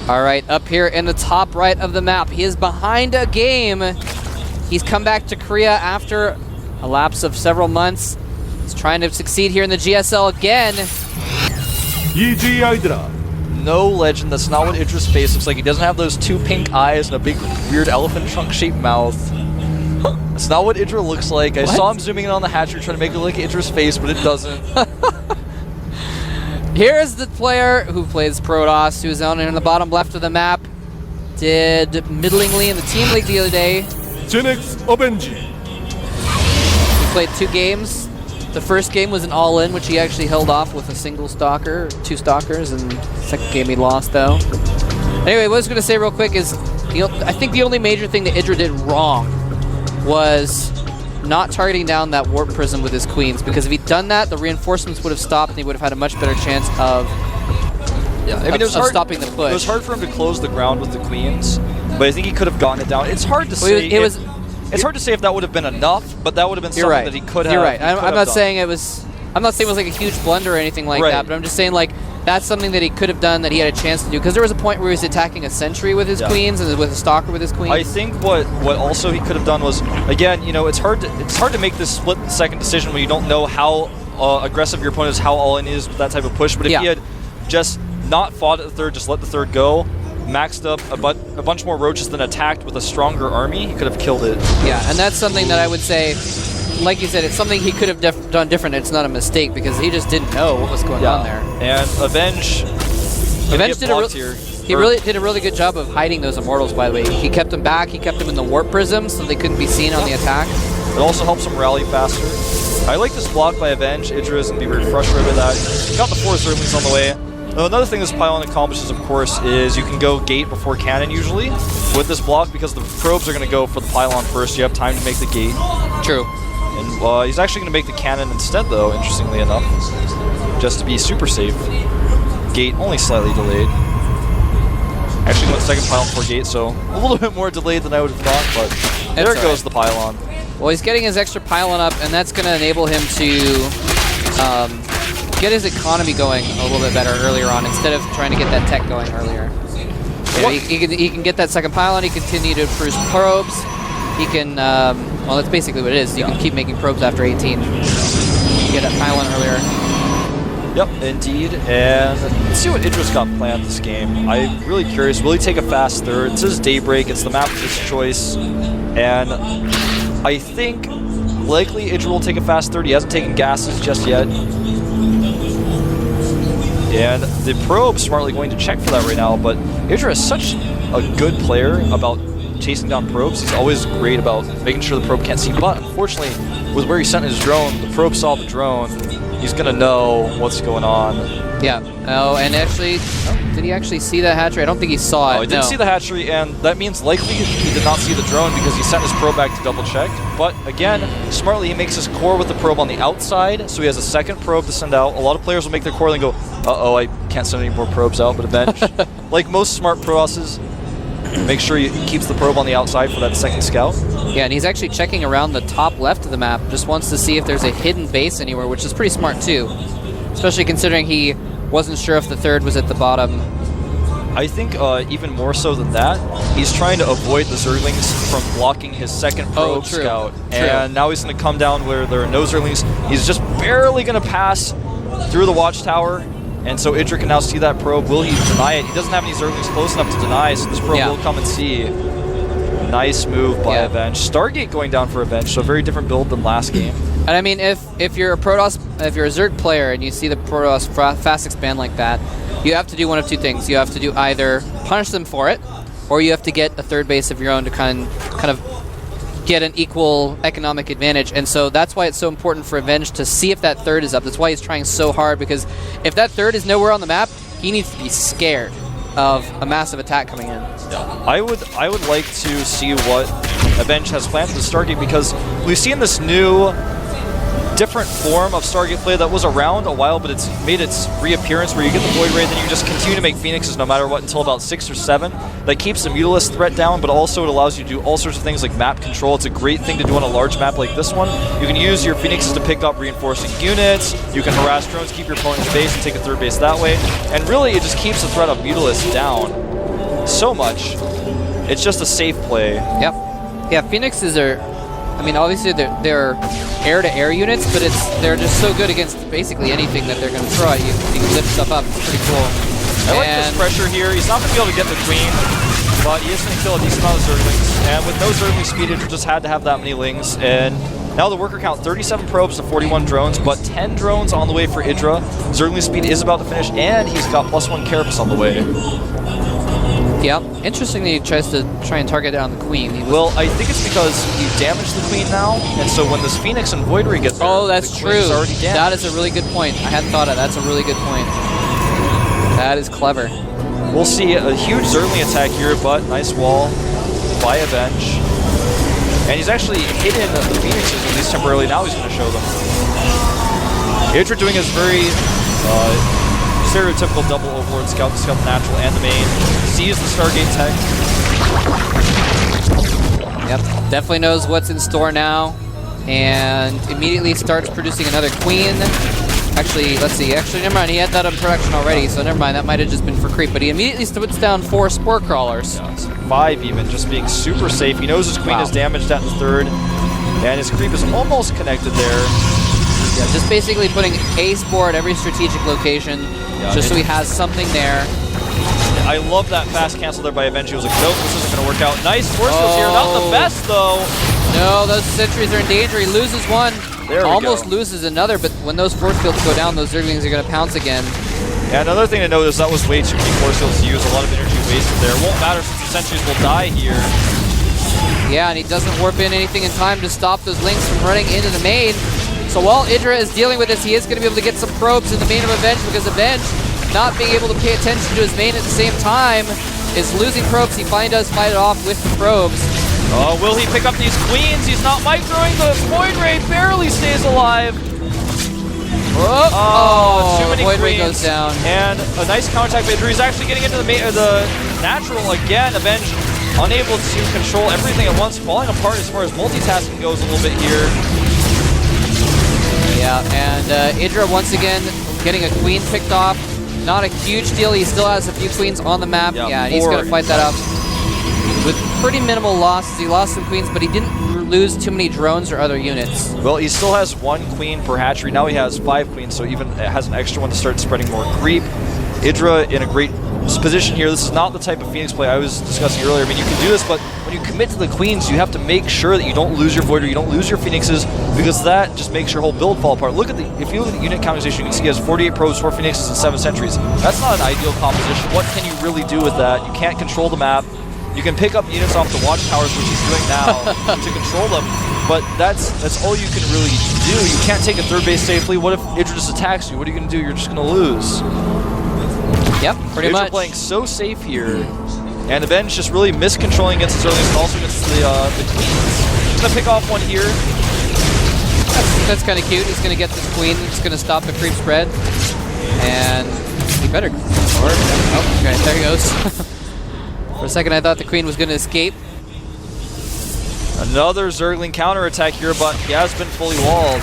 All right, up here in the top right of the map, he is behind a game. He's come back to Korea after a lapse of several months. He's trying to succeed here in the GSL again. IdrA. No legend, that's not what IdrA's face looks like. He doesn't have those two pink eyes and a big weird elephant trunk-shaped mouth. That's not what IdrA looks like. I saw him zooming in on the hatchery trying to make it look like IdrA's face, but it doesn't. Here's the player who plays Protoss, who's on in the bottom left of the map. Did middlingly in the Team League the other day. Avenge. He played 2 games. The first game was an all-in, which he actually held off with a single stalker, 2 stalkers, and the second game he lost, though. Anyway, what I was going to say real quick is, I think the only major thing that IdrA did wrong was not targeting down that warp prism with his queens, because if he'd done that, the reinforcements would have stopped, and he would have had a much better chance of, stopping the push. It was hard for him to close the ground with the queens, but I think he could have gotten it down. It's hard to say. It's hard to say if that would have been enough, but that would have been something that he could have. You're right. I'm not saying it was. I'm not saying it was like a huge blunder or anything like that, but I'm just saying like that's something that he could have done that he had a chance to do, because there was a point where he was attacking a sentry with his queens and with a stalker with his queens. I think what also he could have done was, again, you know, it's hard to make this split-second decision when you don't know how aggressive your opponent is, how all-in is with that type of push. But if he had just not fought at the third, just let the third go, maxed up a bunch more roaches, than attacked with a stronger army, he could have killed it. Yeah, and that's something that I would say, like you said, it's something he could have done different. It's not a mistake, because he just didn't know what was going on there. And Avenge did really did a really good job of hiding those immortals, by the way. He kept them back, he kept them in the warp prism so they couldn't be seen on the attack. It also helps him rally faster. I like this block by Avenge. IdrA is going to be very frustrated with that. He got the 4 Zerglings on the way. Another thing this pylon accomplishes, of course, is you can go gate before cannon usually with this block, because the probes are going to go for the pylon first. You have time to make the gate. True. And he's actually going to make the cannon instead, though, interestingly enough, just to be super safe. Gate only slightly delayed. Actually went second pylon before gate, so a little bit more delayed than I would have thought, but there goes the pylon. Well, he's getting his extra pylon up, and that's going to enable him to get his economy going a little bit better earlier on, instead of trying to get that tech going earlier. You know, he can get that second pylon, he can continue to improve probes, he can, well, that's basically what it is. You can keep making probes after 18. Get that pylon earlier. Yep, indeed. And let's see what IdrA's got planned this game. I'm really curious. Will he take a fast third? It says Daybreak. It's the map of his choice. And I think likely IdrA will take a fast third. He hasn't taken gases just yet. And the probe smartly going to check for that right now, but IdrA is such a good player about chasing down probes. He's always great about making sure the probe can't see, but unfortunately, with where he sent his drone, the probe saw the drone. He's going to know what's going on. Yeah. Oh, and actually, did he actually see that hatchery? I don't think he saw it. Oh, he didn't see the hatchery, and that means likely he did not see the drone, because he sent his probe back to double check. But again, smartly he makes his core with the probe on the outside, so he has a second probe to send out. A lot of players will make their core and go, uh-oh, I can't send any more probes out, but Avenge, like most smart Protosses, make sure he keeps the probe on the outside for that second scout. Yeah, and he's actually checking around the top left of the map, just wants to see if there's a hidden base anywhere, which is pretty smart too, especially considering he wasn't sure if the third was at the bottom. I think even more so than that, he's trying to avoid the Zerglings from blocking his second probe scout. And now he's going to come down where there are no Zerglings. He's just barely going to pass through the watchtower, and so IdrA can now see that probe. Will he deny it? He doesn't have any Zerglings close enough to deny, so this probe will come and see. Nice move by Avenge. Stargate going down for Avenge, so a very different build than last game. And I mean, if you're a Protoss, if you're a Zerg player and you see the Protoss fast expand like that, you have to do one of two things. You have to do either punish them for it, or you have to get a third base of your own to kind of get an equal economic advantage. And so that's why it's so important for Avenge to see if that third is up. That's why he's trying so hard, because if that third is nowhere on the map, he needs to be scared of a massive attack coming in. Yeah. I would like to see what Avenge has planned for the Stargate, because we've seen this new different form of Stargate play that was around a while, but it's made its reappearance where you get the Void Ray, then you just continue to make Phoenixes no matter what until about 6 or 7. That keeps the Mutalisk threat down, but also it allows you to do all sorts of things like map control. It's a great thing to do on a large map like this one. You can use your Phoenixes to pick up reinforcing units, you can harass drones, keep your opponent's base, and take a third base that way. And really, it just keeps the threat of Mutalisk down. so much. It's just a safe play. Yep. Yeah, Phoenixes are, I mean, obviously they're air-to-air units, but they're just so good against basically anything that they're going to throw at you. You can lift stuff up. It's pretty cool. I like this pressure here. He's not going to be able to get the queen, but he is going to kill a decent amount of Zerglings. And with no Zergling speed, it just had to have that many lings. And now the worker count, 37 probes to 41 drones, but 10 drones on the way for IdrA. Zergling speed is about to finish, and he's got +1 carapace on the way. Yeah, interestingly, he tries to try and target down the queen. Well, I think it's because he damaged the queen now, and so when this Phoenix and Void Ray gets there, oh, that's the true. queen is already damaged. That is a really good point. I hadn't thought of that. That's a really good point. That is clever. We'll see a huge Zergling attack here, but nice wall by Avenge. And he's actually hidden the Phoenixes, at least temporarily. Now he's going to show them. IdrA doing his very stereotypical double Overlord scout, the scout the natural and the main. Sees the Stargate tech. Yep, definitely knows what's in store now. And immediately starts producing another queen. Actually, let's see. Actually, never mind. He had that in production already, so never mind. That might have just been for creep. But he immediately puts down 4 Spore Crawlers. Yeah, 5 even, just being super safe. He knows his queen is damaged at the 3rd, and his creep is almost connected there. Yeah, just basically putting a Spore at every strategic location, just so he has something there. I love that fast cancel there by Avenge. He was like, nope, this isn't going to work out. Nice force fields here. Not the best, though. No, those sentries are in danger. He loses one. There we almost go. Loses another, but when those force fields go down, those Zerglings are going to pounce again. Yeah, another thing to note is that was way too many force fields to use. A lot of energy wasted there. It won't matter since the sentries will die here. Yeah, and he doesn't warp in anything in time to stop those links from running into the main. So while IdrA is dealing with this, he is going to be able to get some probes in the main of Avenge, because Avenge, not being able to pay attention to his main at the same time, is losing probes. He finally does fight it off with the probes. Oh, will he pick up these queens? He's not microing. The Void Ray barely stays alive. Oh, too many Void Ray queens. goes down. And a nice counterattack by IdrA. He's actually getting into the natural again. Avenge unable to control everything at once, falling apart as far as multitasking goes a little bit here. Yeah, and IdrA once again getting a queen picked off. Not a huge deal. He still has a few queens on the map. Yeah, and he's going to fight that up with pretty minimal losses. He lost some queens, but he didn't lose too many drones or other units. Well, he still has 1 queen per hatchery. Now he has 5 queens, so even has an extra one to start spreading more creep. IdrA in a great position here. This is not the type of Phoenix play I was discussing earlier. I mean, you can do this, but when you commit to the queens, you have to make sure that you don't lose your Voider, you don't lose your Phoenixes, because that just makes your whole build fall apart. Look at if you look at the unit counterization, you can see he has 48 probes, 4 Phoenixes, and 7 sentries. That's not an ideal composition. What can you really do with that? You can't control the map. You can pick up units off the watchtowers, which he's doing now, to control them, but that's all you can really do. You can't take a 3rd base safely. What if IdrA just attacks you? What are you going to do? You're just going to lose. Yep, pretty much. IdrA playing so safe here, and Avenge just really miscontrolling against the Zerglings and also against the queens. He's going to pick off one here. That's kind of cute. He's going to get this queen. It's going to stop the creep spread. And he better. Oh, okay, there he goes. For a second, I thought the queen was going to escape. Another Zergling counterattack here, but he has been fully walled.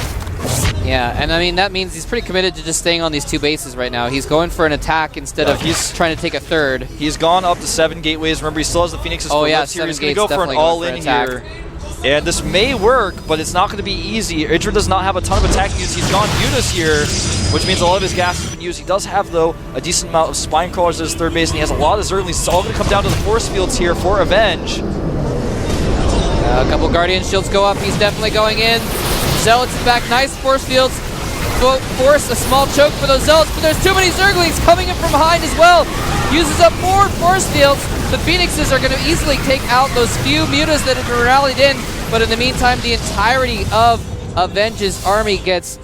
Yeah, and I mean, that means he's pretty committed to just staying on these 2 bases right now. He's going for an attack instead of he's trying to take a 3rd. He's gone up to 7 gateways. Remember, he still has the Phoenixes for lifts here. He's going to go for an all-in here. And this may work, but it's not going to be easy. IdrA does not have a ton of attacking units. He's gone Mutas here, which means a lot of his gas has been used. He does have, though, a decent amount of Spine Crawlers as his 3rd base, and he has a lot of Zerglings. It's all going to come down to the force fields here for Avenge. A couple Guardian Shields go up. He's definitely going in. Zealots is back. Nice force fields. Force a small choke for those Zealots, but there's too many Zerglings coming in from behind as well. Uses up more force fields. The Phoenixes are going to easily take out those few Mutas that have been rallied in, but in the meantime, the entirety of Avenge's army gets,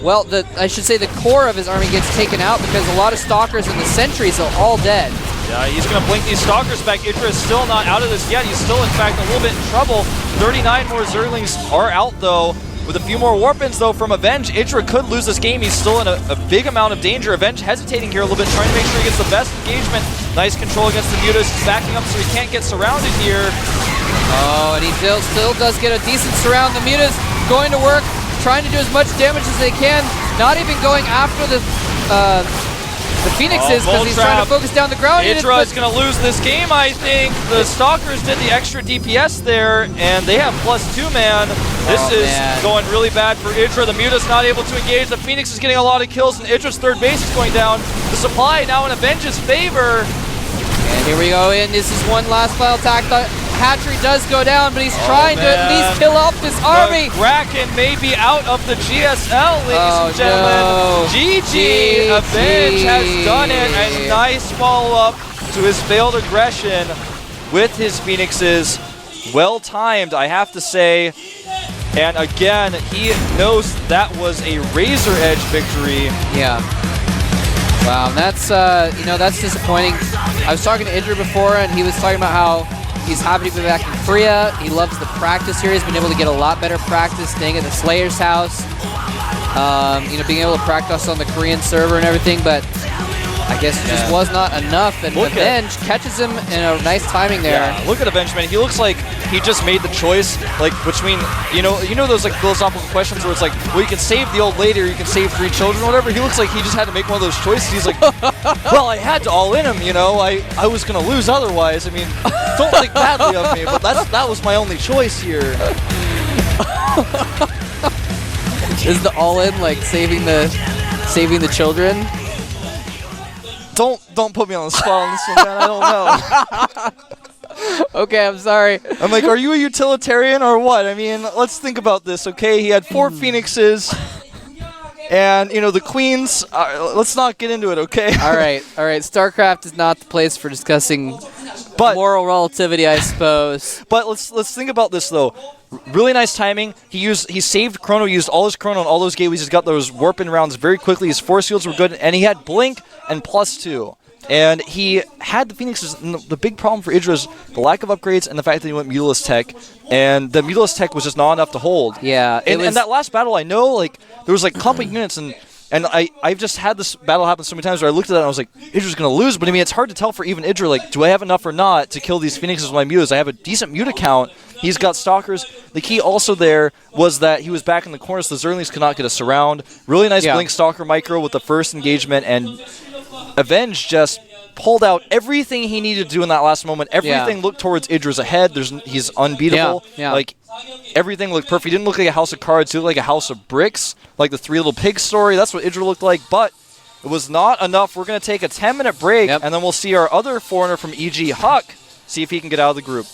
well, I should say the core of his army gets taken out, because a lot of Stalkers and the Sentries are all dead. Yeah, he's going to blink these Stalkers back. IdrA is still not out of this yet. He's still, in fact, a little bit in trouble. 39 more Zerglings are out, though. With a few more Warpins, though, from Avenge, IdrA could lose this game. He's still in a big amount of danger. Avenge hesitating here a little bit, trying to make sure he gets the best engagement. Nice control against the Mutas. He's backing up so he can't get surrounded here. Oh, and he still does get a decent surround. The Mutas going to work, trying to do as much damage as they can. Not even going after the the Phoenixes because he's trying to focus down the ground. IdrA is going to lose this game, I think. The Stalkers did the extra DPS there, and they have +2, man. This is going really bad for IdrA. The Muta's not able to engage. The Phoenix is getting a lot of kills, and IdrA's third base is going down. The supply now in Avenge's favor. And here we go in. This is one last final attack. The hatchery does go down, but he's trying to at least kill off this army. The Kraken may be out of the GSL, ladies and gentlemen. No. GG. Avenge has done it. A nice follow-up to his failed aggression with his Phoenixes. Well timed, I have to say. And again, he knows that was a razor edge victory. Yeah. Wow, and that's that's disappointing. I was talking to IdrA before, and he was talking about how he's happy to be back in Korea. He loves the practice here. He's been able to get a lot better practice staying at the Slayer's house. Being able to practice on the Korean server and everything, but I guess it just was not enough, and Avenge catches him in a nice timing there. Yeah, look at Avenge, man. He looks like he just made the choice, like between, you know those like philosophical questions where it's like, well, you can save the old lady or you can save 3 children or whatever. He looks like he just had to make one of those choices. He's like, well, I had to all in him, I was going to lose otherwise. I mean, don't think badly of me, but that was my only choice here. Is the all-in like saving the children? Don't put me on the spot on this one, man. I don't know. Okay, I'm sorry. I'm like, are you a utilitarian or what? I mean, let's think about this, okay? He had 4 Phoenixes, and, the Queens, let's not get into it, okay? All right. StarCraft is not the place for discussing moral relativity, I suppose. But let's think about this, though. Really nice timing. He saved Chrono, used all his Chrono on all those gateways. He's got those warp-in rounds very quickly. His force fields were good, and he had Blink and +2. And he had the Phoenixes. The big problem for IdrA is the lack of upgrades and the fact that he went Mutalisk Tech. And the Mutalisk Tech was just not enough to hold. Yeah. And that last battle, I know, there was, clumping units, and I've just had this battle happen so many times where I looked at that and I was like, IdrA's going to lose. But, I mean, it's hard to tell for even IdrA, do I have enough or not to kill these Phoenixes with my Mutas? I have a decent Muta count. He's got Stalkers. The key also there was that he was back in the corner, so the Zerlings could not get a surround. Really nice Blink Stalker micro with the first engagement, and Avenge just pulled out everything he needed to do in that last moment. Everything looked towards IdrA's ahead. He's unbeatable. Yeah. Everything looked perfect. He didn't look like a house of cards. He looked like a house of bricks, like the 3 Little Pigs story. That's what IdrA looked like, but it was not enough. We're going to take a 10-minute break, and then we'll see our other foreigner from EG, Huck, see if he can get out of the group.